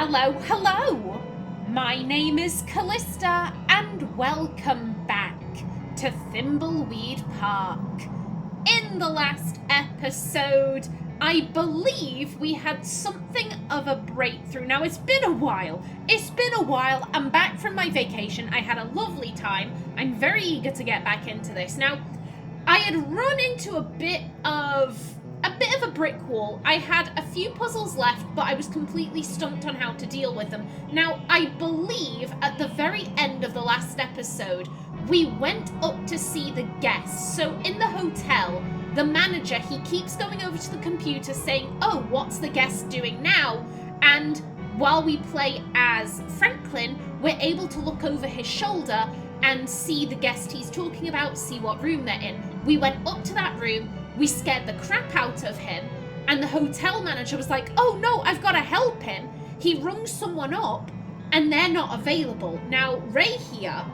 Hello, hello! My name is Callista, and welcome back to Thimbleweed Park. In the last episode, I believe we had something of a breakthrough. Now, it's been a while. I'm back from my vacation. I had a lovely time. I'm very eager to get back into this. Now, I had run into a bit of a brick wall. I had a few puzzles left, but I was completely stumped on how to deal with them. Now, I believe at the very end of the last episode, we went up to see the guests. So in the hotel, the manager, he keeps going over to the computer saying, oh, what's the guest doing now? And while we play as Franklin, we're able to look over his shoulder and see the guest he's talking about, see what room they're in. We went up to that room, we scared the crap out of him, and the hotel manager was like, oh no, I've got to help him. He rung someone up, and they're not available. Now, Rey here,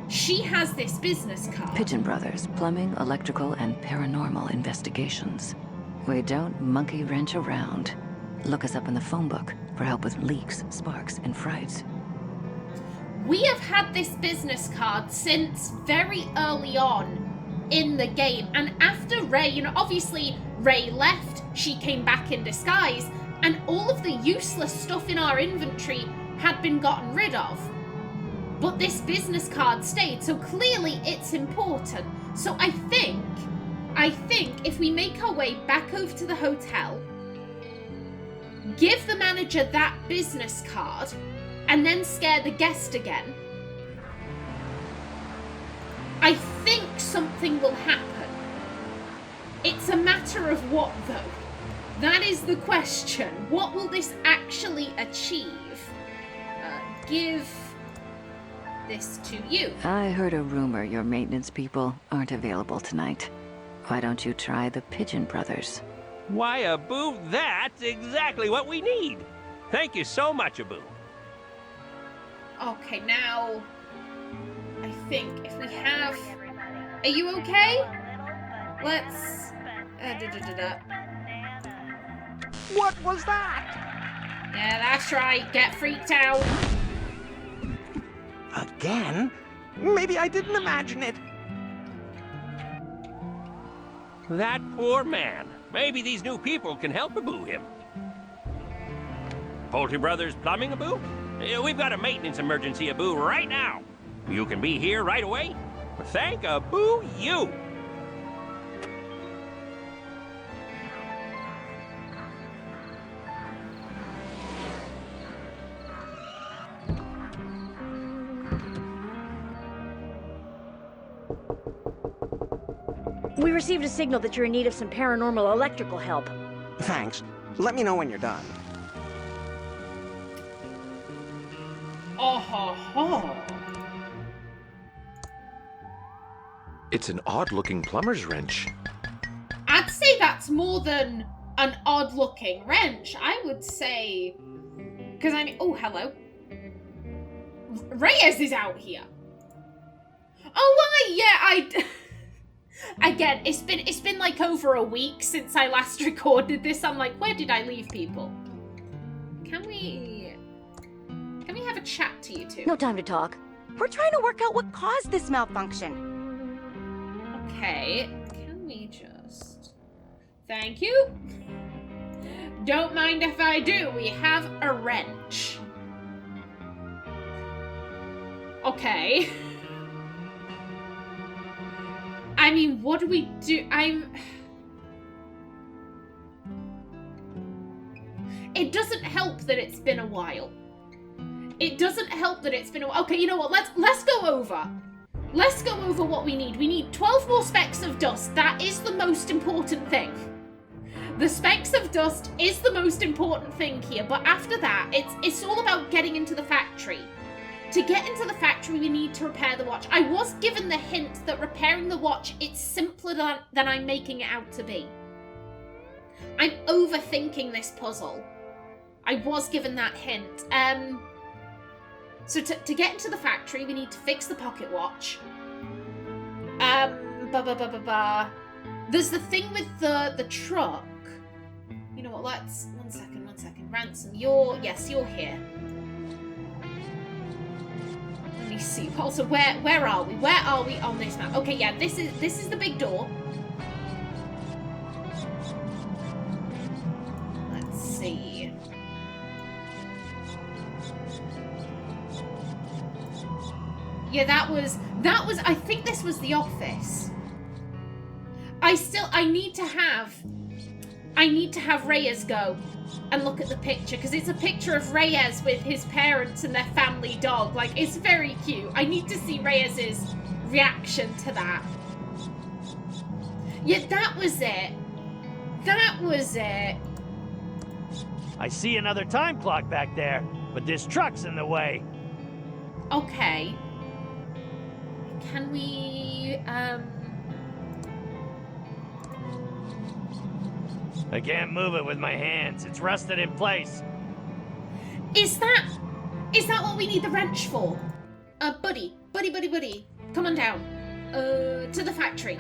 she has this business card. Pigeon Brothers Plumbing, Electrical, and Paranormal Investigations. We don't monkey wrench around. Look us up in the phone book for help with leaks, sparks, and frights. We have had this business card since very early on in the game, and after Rey, obviously Rey left, she came back in disguise, and all of the useless stuff in our inventory had been gotten rid of. But this business card stayed, so clearly it's important. So I think if we make our way back over to the hotel, give the manager that business card, and then scare the guest again, I think something will happen. It's a matter of what, though? That is the question. What will this actually achieve? Give this to you. I heard a rumor your maintenance people aren't available tonight. Why don't you try the Pigeon Brothers? Why, Abu, that's exactly what we need. Thank you so much, Abu. Okay, now, I think if we have... Are you okay? Let's... What was that? Yeah, that's right. Get freaked out. Again? Maybe I didn't imagine it. That poor man. Maybe these new people can help Abu him. Poultry Brothers Plumbing, Abu? We've got a maintenance emergency, Abu, right now. You can be here right away? Thank Abu you. We received a signal that you're in need of some paranormal electrical help. Thanks. Let me know when you're done. Oh. It's an odd-looking plumber's wrench. I'd say that's more than an odd-looking wrench. I would say... Because I mean... Oh, hello. Reyes is out here. Oh, why? Yeah, Again, it's been like over a week since I last recorded this. I'm like, where did I leave people? Can we have a chat to you two? No time to talk. We're trying to work out what caused this malfunction. Okay, can we just... Thank you. Don't mind if I do. We have a wrench. Okay. I mean, what do we do? It doesn't help that it's been a while. Okay, you know what? Let's go over. Let's go over what we need. We need 12 more specks of dust. That is the most important thing. The specks of dust is the most important thing here. But after that, it's all about getting into the factory. To get into the factory, we need to repair the watch. I was given the hint that repairing the watch, it's simpler than I'm making it out to be. I'm overthinking this puzzle. I was given that hint. So to get into the factory, we need to fix the pocket watch. There's the thing with the truck. You know what, one second. second. Ransom, yes, you're here. Let me see. Also, where are we? Where are we on this map? Okay, yeah, this is the big door. Let's see. Yeah, that was, I think this was the office. I need to have Reyes go and look at the picture, because it's a picture of Reyes with his parents and their family dog. Like, it's very cute. I need to see Reyes's reaction to that. Yeah, that was it. That was it. I see another time clock back there, but this truck's in the way. Okay. Can we, I can't move it with my hands. It's rusted in place. Is that what we need the wrench for? Buddy. Come on down. To the factory.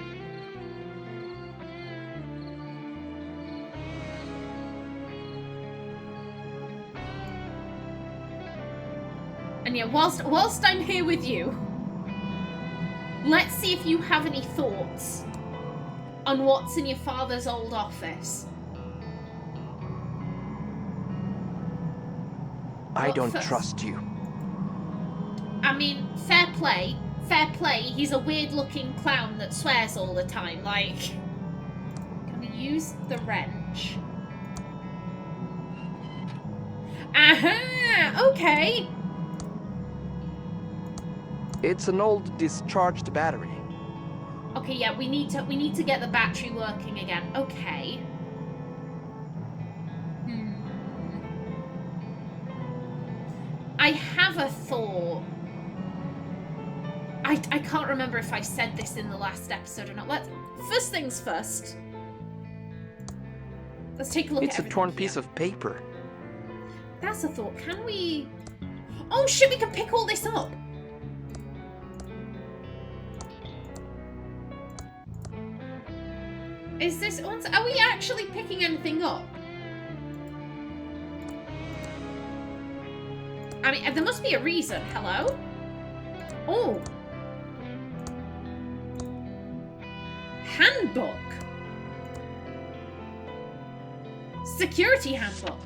And yeah, whilst I'm here with you, let's see if you have any thoughts on what's in your father's old office. I don't first? trust you. I mean, fair play. Fair play. He's a weird-looking clown that swears all the time. Like, can we use the wrench? Aha! Okay. It's an old discharged battery. Okay, yeah, we need to get the battery working again. Okay. I have a thought. I can't remember if I said this in the last episode or not. First things first. Let's take a look at It's a torn piece of paper. That's a thought. Can we... Oh shit, we can pick all this up. Is this... Are we actually picking anything up? I mean, there must be a reason. Hello? Oh. Handbook. Security handbook.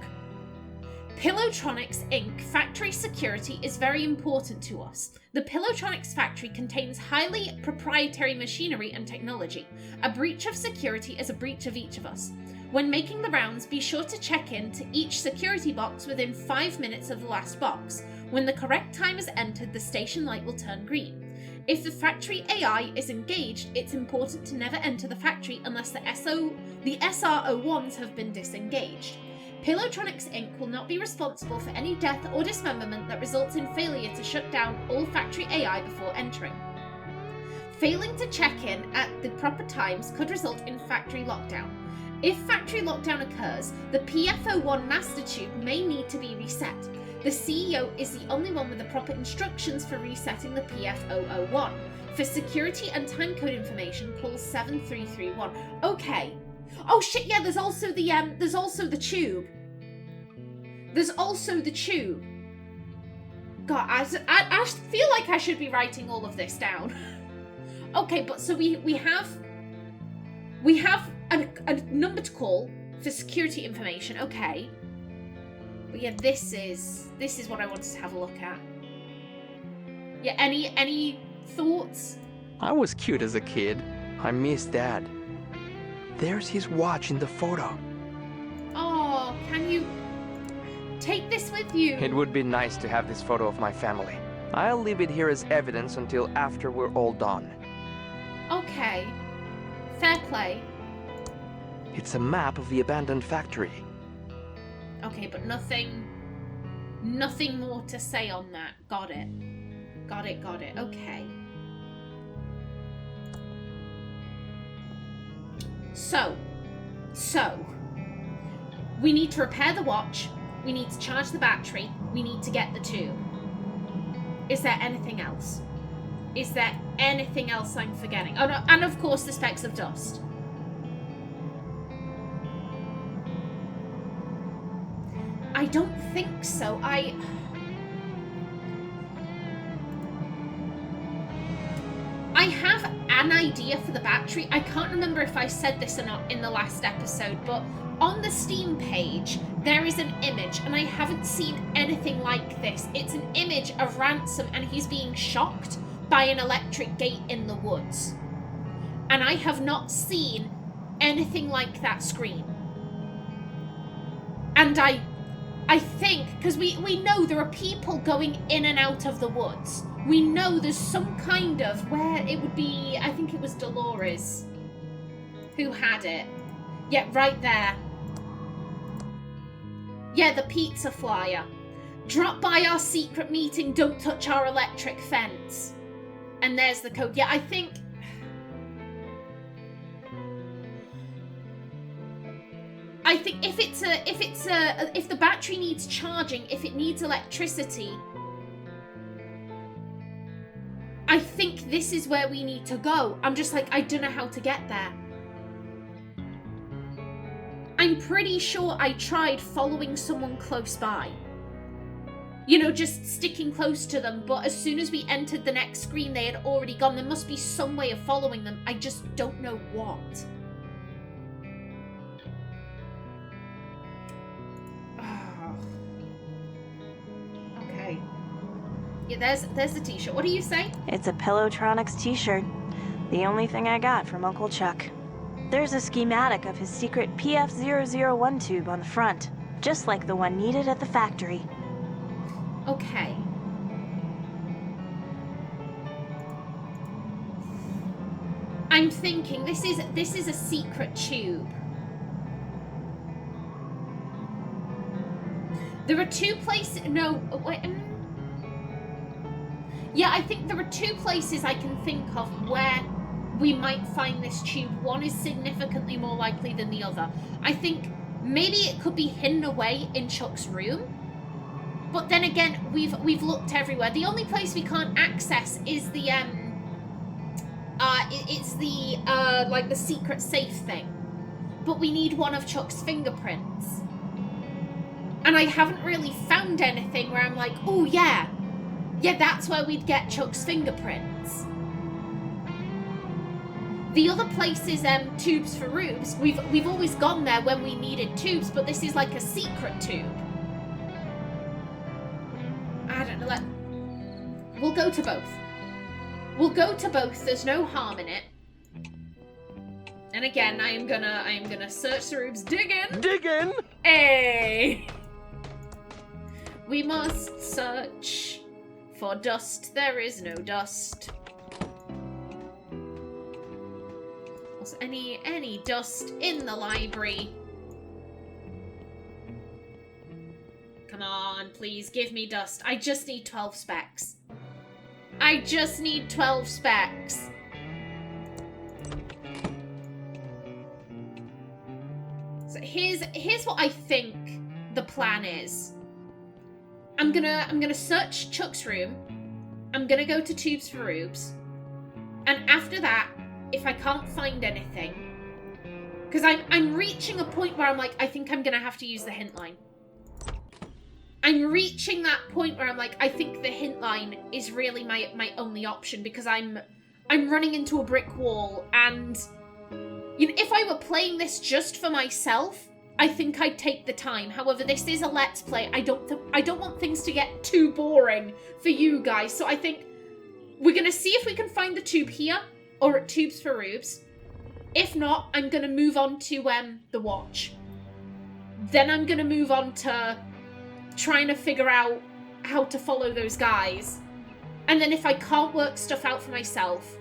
Pillowtronics Inc. factory security is very important to us. The Pillowtronics factory contains highly proprietary machinery and technology. A breach of security is a breach of each of us. When making the rounds, be sure to check in to each security box within 5 minutes of the last box. When the correct time is entered, the station light will turn green. If the factory AI is engaged, it's important to never enter the factory unless the SR-01s have been disengaged. Pillowtronics Inc. will not be responsible for any death or dismemberment that results in failure to shut down all factory AI before entering. Failing to check in at the proper times could result in factory lockdown. If factory lockdown occurs, the PF-01 master tube may need to be reset. The CEO is the only one with the proper instructions for resetting the PF-001. For security and timecode information, call 7331. Okay. Oh shit, yeah, there's also the tube. There's also the tube. God, I feel like I should be writing all of this down. Okay, but so we have a number to call for security information. Okay. But yeah, this is what I wanted to have a look at. Yeah, any thoughts? I was cute as a kid. I miss Dad. There's his watch in the photo. Oh, can you take this with you? It would be nice to have this photo of my family. I'll leave it here as evidence until after we're all done. Okay. Fair play. It's a map of the abandoned factory. Okay, but nothing more to say on that. Got it. Okay. So, we need to repair the watch, we need to charge the battery, we need to get the tube. Is there anything else? Is there anything else I'm forgetting? Oh no, and of course the specks of dust. I don't think so. I have an idea for the battery. I can't remember if I said this or not in the last episode, but on the Steam page, there is an image, and I haven't seen anything like this. It's an image of Ransom, and he's being shocked by an electric gate in the woods. And I have not seen anything like that screen. And I think, because we know there are people going in and out of the woods. We know there's some kind of, where it would be, I think it was Dolores who had it. Yeah, right there. Yeah, the pizza flyer. Drop by our secret meeting, don't touch our electric fence. And there's the code. Yeah, I think... if the battery needs charging, if it needs electricity, I think this is where we need to go. I'm just like, I don't know how to get there. I'm pretty sure I tried following someone close by. You know, just sticking close to them, but as soon as we entered the next screen, they had already gone. There must be some way of following them. I just don't know what. Okay. Yeah, there's the t-shirt. What do you say? It's a Pillowtronics t-shirt. The only thing I got from Uncle Chuck. There's a schematic of his secret PF001 tube on the front, just like the one needed at the factory. Okay. I'm thinking this is a secret tube. There are two places. No, wait. Yeah, I think there are two places I can think of where we might find this tube. One is significantly more likely than the other. I think maybe it could be hidden away in Chuck's room. But then again, we've looked everywhere. The only place we can't access is the like the secret safe thing. But we need one of Chuck's fingerprints. And I haven't really found anything where I'm like, oh yeah, that's where we'd get Chuck's fingerprints. The other place is tubes for rubes. We've always gone there when we needed tubes, but this is like a secret tube. I don't know. We'll go to both. We'll go to both. There's no harm in it. And again, I am gonna search the rubes. Dig in. Dig in. Hey. We must search for dust. There is no dust. Was any dust in the library? Come on, please give me dust. I just need 12 specs. I just need 12 specs. So here's what I think the plan is. I'm gonna search Chuck's room. I'm gonna go to Tubes for Rubes. And after that, if I can't find anything, because I'm reaching a point where I'm like, I think I'm gonna have to use the hint line. I'm reaching that point where I'm like, I think the hint line is really my only option, because I'm running into a brick wall, and you know, if I were playing this just for myself, I think I'd take the time. However, this is a Let's Play. I don't want things to get too boring for you guys, so I think we're gonna see if we can find the tube here or at Tubes for Rubes. If not, I'm gonna move on to the watch. Then I'm gonna move on to trying to figure out how to follow those guys. And then if I can't work stuff out for myself,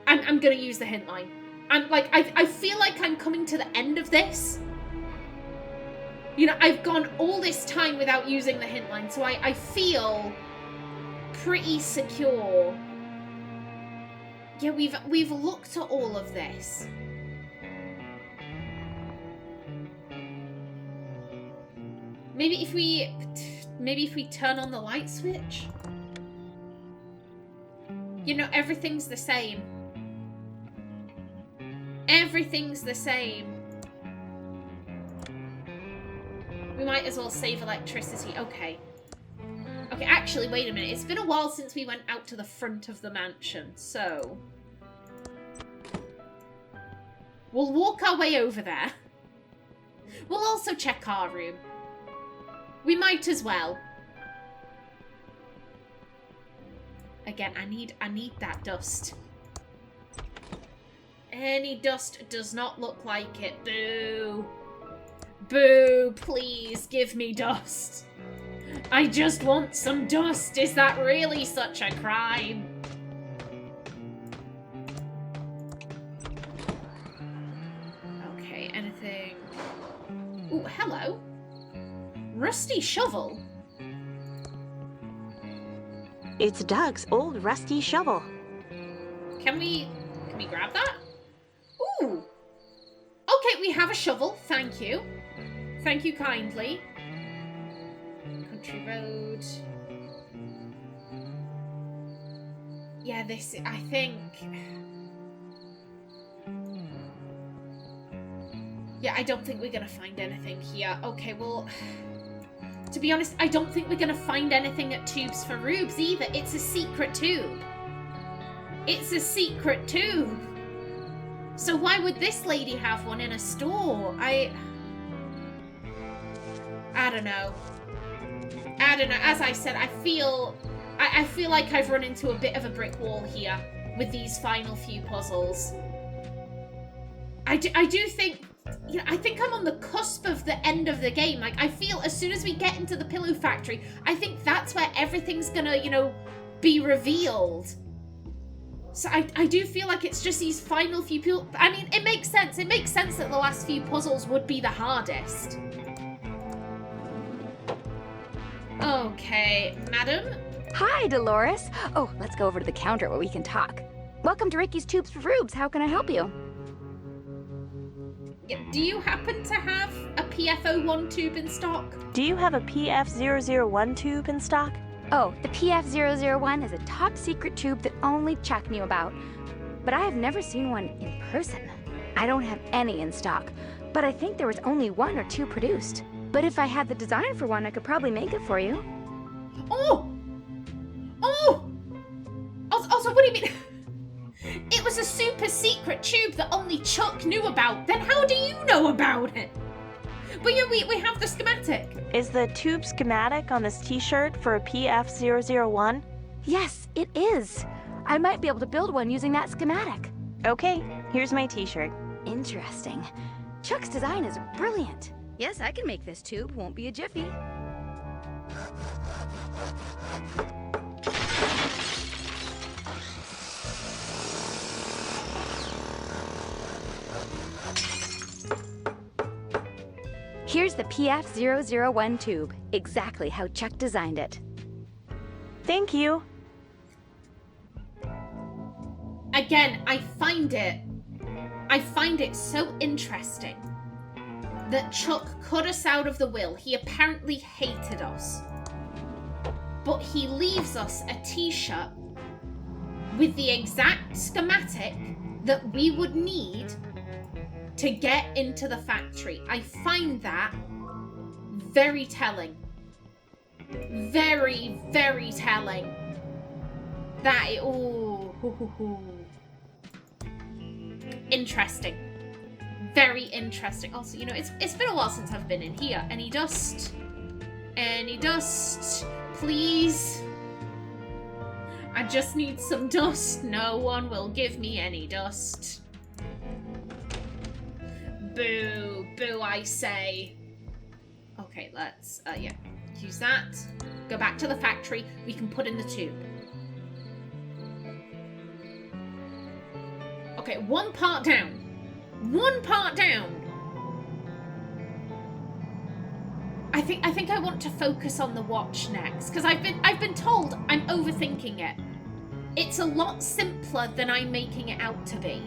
I'm gonna use the hint line. I'm like, I feel like I'm coming to the end of this. You know, I've gone all this time without using the hint line, so I feel pretty secure. Yeah, we've looked at all of this. Maybe if we turn on the light switch. You know, everything's the same. Everything's the same. We might as well save electricity. Okay. Okay, actually, wait a minute. It's been a while since we went out to the front of the mansion, so... we'll walk our way over there. We'll also check our room. We might as well. Again, I need that dust. Any dust does not look like it. Boo. Boo, please give me dust. I just want some dust. Is that really such a crime? Okay, anything... Ooh, hello. Rusty shovel. It's Doug's old rusty shovel. Can we grab that? Ooh. Okay, we have a shovel. Thank you. Thank you kindly. Country road. Yeah, this, I think... yeah, I don't think we're gonna find anything here. Okay, well... to be honest, I don't think we're gonna find anything at Tubes for Rubes either. It's a secret tube. It's a secret tube. So why would this lady have one in a store? I don't know. I don't know. As I said, I feel like I've run into a bit of a brick wall here with these final few puzzles. I do think, you know, I think I'm on the cusp of the end of the game. Like, I feel as soon as we get into the pillow factory, I think that's where everything's gonna, you know, be revealed. So I do feel like it's just these final few people. I mean, it makes sense. It makes sense that the last few puzzles would be the hardest. Okay, madam. Hi, Dolores. Oh, let's go over to the counter where we can talk. Welcome to Ricky's Tubes for Rubes. How can I help you? Yeah, do you happen to have a PF01 tube in stock? Do you have a PF001 tube in stock? Oh, the PF001 is a top secret tube that only Chuck knew about. But I have never seen one in person. I don't have any in stock, but I think there was only 1 or 2 produced. But if I had the design for one, I could probably make it for you. Oh! Oh! Also, what do you mean? It was a super secret tube that only Chuck knew about. Then how do you know about it? But yeah, we have the schematic. Is the tube schematic on this t-shirt for a PF001? Yes, it is. I might be able to build one using that schematic. Okay, here's my t-shirt. Interesting. Chuck's design is brilliant. Yes, I can make this tube. Won't be a jiffy. Here's the PF001 tube, exactly how Chuck designed it. Thank you. Again, I find it so interesting that Chuck cut us out of the will. He apparently hated us. But he leaves us a t-shirt with the exact schematic that we would need to get into the factory. I find that very telling. Very, very telling. That, interesting. Very interesting. Also, you know, it's been a while since I've been in here. Any dust? Any dust? Please? I just need some dust. No one will give me any dust. Boo. Boo, I say. Okay, let's, yeah. Use that. Go back to the factory. We can put in the tube. Okay, 1 part down. 1 part down. I think I want to focus on the watch next, because I've been told I'm overthinking it. It's a lot simpler than I'm making it out to be.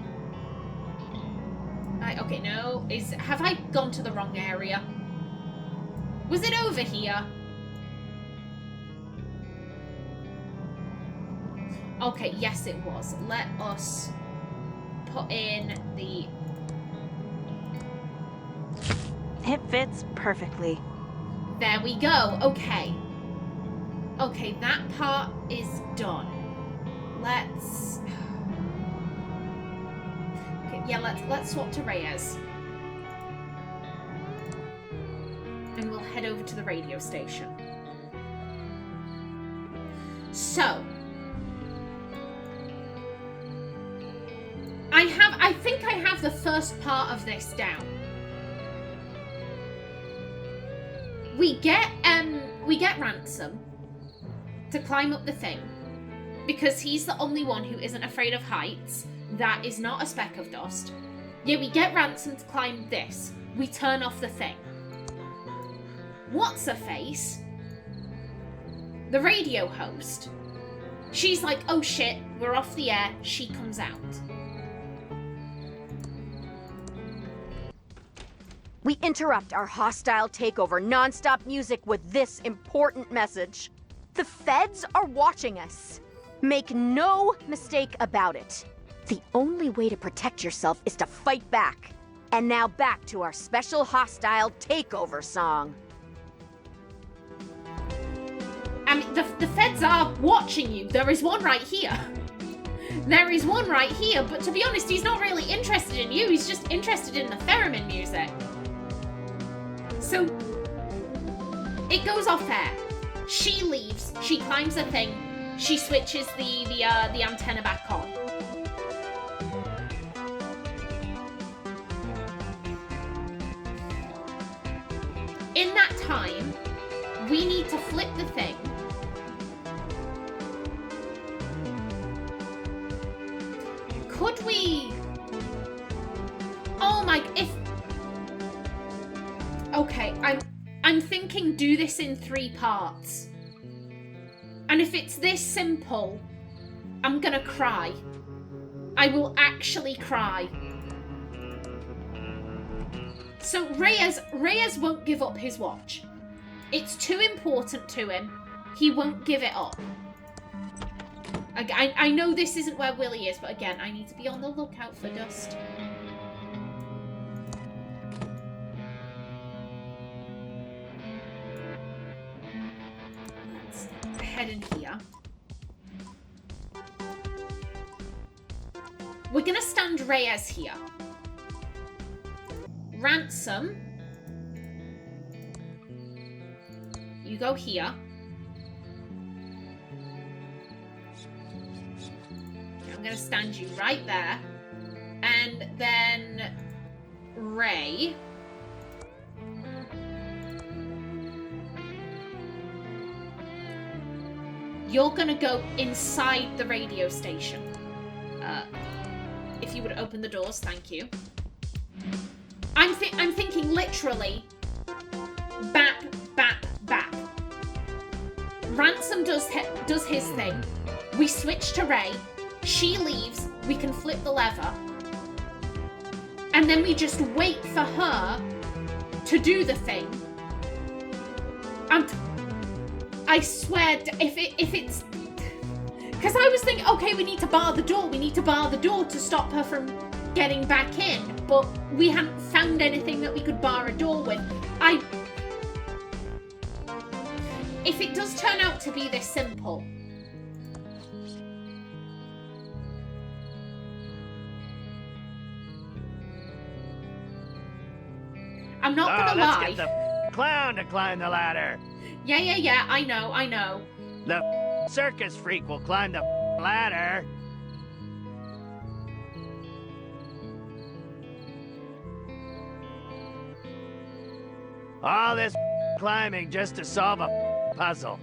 Okay, no. Have I gone to the wrong area? Was it over here? Okay, yes it was. Let us put in the... It fits perfectly. There we go. Okay. Okay, that part is done. Let's... Okay, yeah, let's swap to Reyes. And we'll head over to the radio station. So... I think I have the first part of this down. We get Ransom to climb up the thing because he's the only one who isn't afraid of heights. That is not a speck of dust. Yeah, we get Ransom to climb this. We turn off the thing. What's-her-face? The radio host. She's like, oh shit, we're off the air. She comes out. We interrupt our hostile takeover non-stop music with this important message. The feds are watching us. Make no mistake about it. The only way to protect yourself is to fight back. And now back to our special hostile takeover song. I mean, the feds are watching you. There is one right here. There is one right here, but to be honest, he's not really interested in you. He's just interested in the theremin music. So, it goes off air. She leaves. She climbs a thing. She switches the antenna back on. In that time, we need to flip the thing. Could we... Oh my... If... Okay, I'm thinking do this in 3 parts. And if it's this simple, I'm gonna cry. I will actually cry. So Reyes won't give up his watch. It's too important to him. He won't give it up. I know this isn't where Willy is, but again, I need to be on the lookout for dust. Let's head in here. We're gonna stand Reyes here. Ransom. You go here. I'm gonna stand you right there. And then Rey. You're gonna go inside the radio station. If you would open the doors, thank you. I'm thinking literally bap, bap, bap. Ransom does his thing. We switch to Rey. She leaves. We can flip the lever. And then we just wait for her to do the thing. And I swear, if it's... Because I was thinking, okay, we need to bar the door. We need to bar the door to stop her from getting back in. But we hadn't found anything that we could bar a door with. If it does turn out to be this simple... I'm not gonna lie. Let's get the clown to climb the ladder. Yeah, I know. The circus freak will climb the ladder. All this climbing just to solve a puzzle.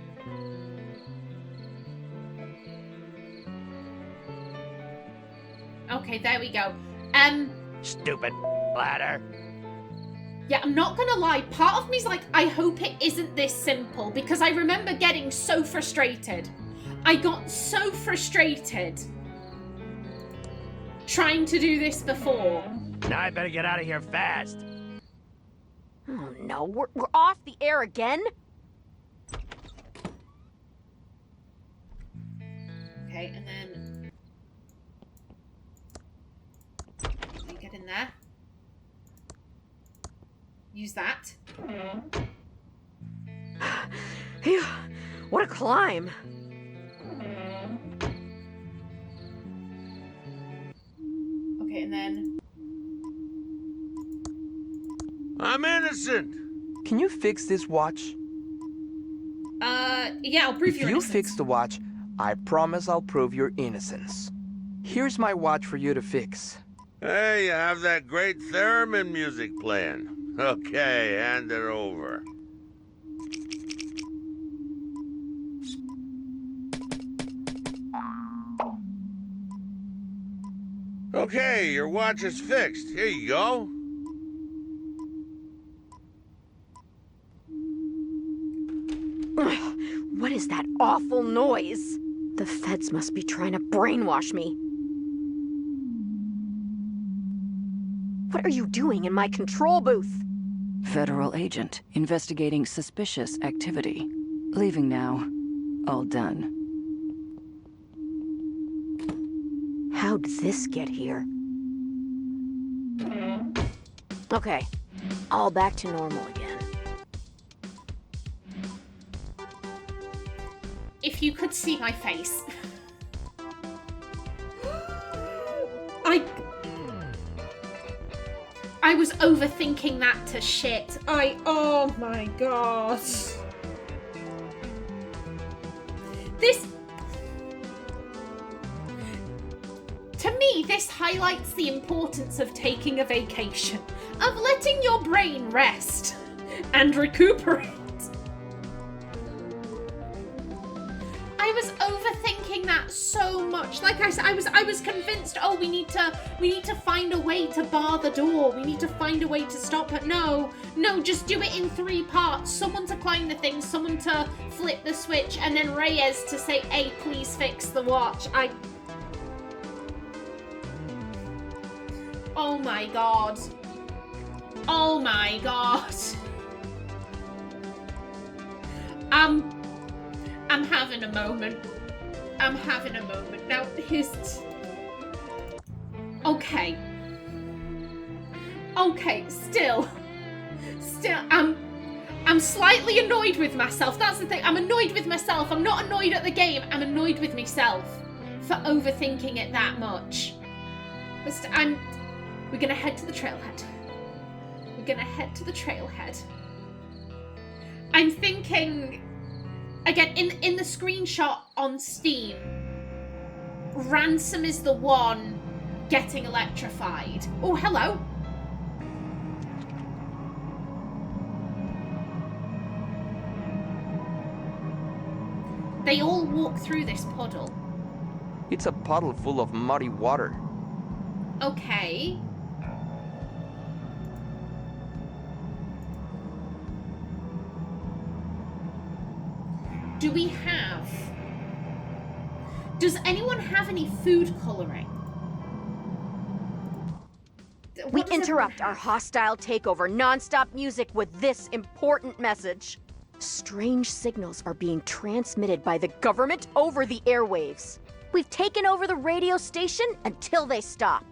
Okay, there we go. Stupid ladder. Yeah, I'm not gonna lie, part of me's like, I hope it isn't this simple, because I remember getting so frustrated. I got so frustrated trying to do this before. Now I better get out of here fast. Oh no, we're off the air again? Okay, and then... You get in there. Use that. What a climb! Okay, and then... I'm innocent! Can you fix this watch? Yeah, I'll prove If your you innocence. fix the watch, I promise I'll prove your innocence. Here's my watch for you to fix. Hey, you have that great theremin music playing. Okay, hand it over. Okay, your watch is fixed. Here you go. What is that awful noise? The feds must be trying to brainwash me. What are you doing in my control booth? Federal agent investigating suspicious activity. Leaving now. All done. How'd this get here? Okay, all back to normal again. If you could see my face. I was overthinking that to shit. Oh my god. To me, this highlights the importance of taking a vacation, of letting your brain rest and recuperate. I was overthinking that so much. Like I said, I was convinced, oh, we need to find a way to bar the door. We need to find a way to stop it. No, just do it in 3 parts. Someone to climb the thing, someone to flip the switch, and then Reyes to say, hey, please fix the watch. Oh my god. Oh my god. I'm having a moment. I'm having a moment. Now, Okay. Okay, still, I'm slightly annoyed with myself. That's the thing. I'm annoyed with myself. I'm not annoyed at the game. I'm annoyed with myself for overthinking it that much. We're gonna head to the trailhead. We're gonna head to the trailhead. I'm thinking, again, in the screenshot on Steam, Ransom is the one getting electrified. Oh, hello. They all walk through this puddle. It's a puddle full of muddy water. Okay. Does anyone have any food coloring? We interrupt our hostile takeover non-stop music with this important message. Strange signals are being transmitted by the government over the airwaves. We've taken over the radio station until they stop.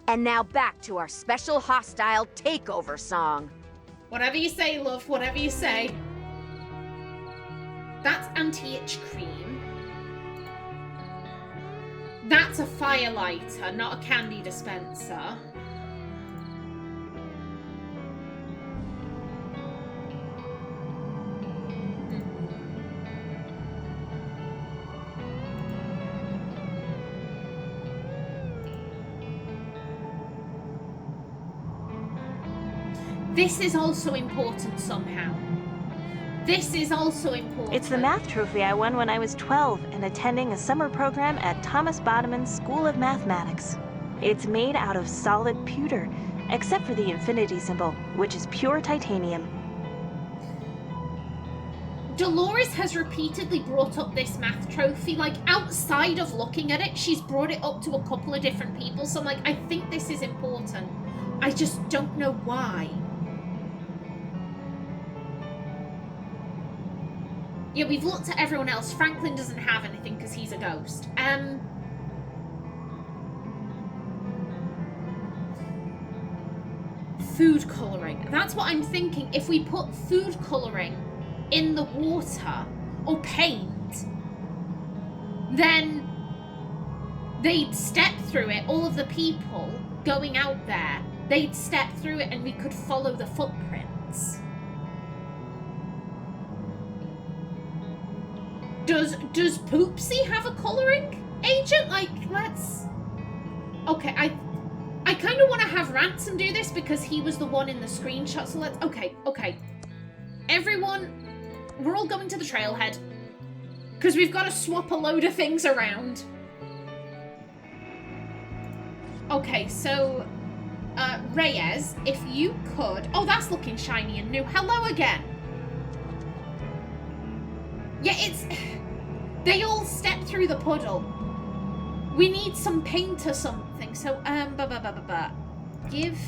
And now back to our special hostile takeover song. Whatever you say, love, whatever you say. That's anti-itch cream. That's a fire lighter, not a candy dispenser. This is also important somehow. This is also important. It's the math trophy I won when I was 12 and attending a summer program at Thomas Bodeman's School of Mathematics. It's made out of solid pewter, except for the infinity symbol, which is pure titanium. Dolores has repeatedly brought up this math trophy, like outside of looking at it, she's brought it up to a couple of different people, so I'm like, I think this is important. I just don't know why. Yeah, we've looked at everyone else. Franklin doesn't have anything because he's a ghost. Food colouring. That's what I'm thinking. If we put food colouring in the water, or paint, then they'd step through it, all of the people going out there, they'd step through it and we could follow the footprints. Does Poopsie have a colouring agent? Like, let's... Okay, I kind of want to have Ransom do this because he was the one in the screenshot, so let's... Okay. Everyone, we're all going to the trailhead because we've got to swap a load of things around. Okay, so, Reyes, if you could... Oh, that's looking shiny and new. Hello again. Yeah, it's... They all step through the puddle. We need some paint or something, so, give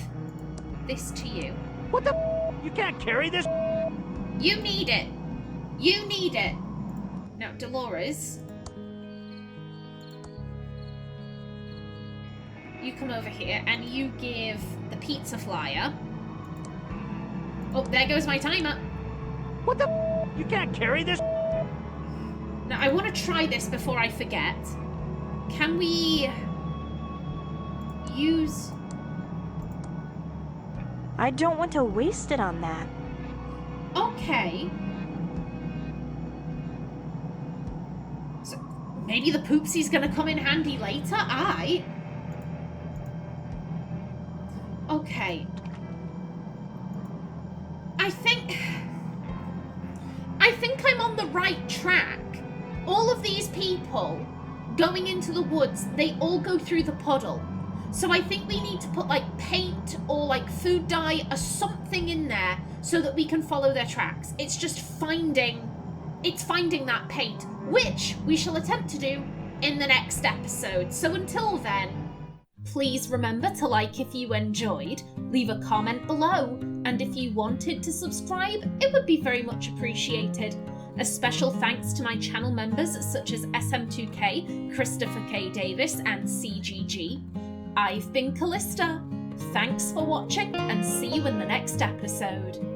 this to you. What the? You can't carry this? You need it. You need it. Now, Dolores... You come over here and you give the pizza flyer. Oh, there goes my timer. What the? You can't carry this? Now, I want to try this before I forget. Can we use... I don't want to waste it on that. Okay. So, maybe the Poopsie's gonna come in handy later? Okay. I think I'm on the right track. All of these people going into the woods, they all go through the puddle. So I think we need to put like paint or like food dye or something in there so that we can follow their tracks. It's just finding that paint, which we shall attempt to do in the next episode. So until then, please remember to like if you enjoyed, leave a comment below, and if you wanted to subscribe, it would be very much appreciated. A special thanks to my channel members such as SM2K, Christopher K. Davis, and CGG. I've been Kallista. Thanks for watching, and see you in the next episode.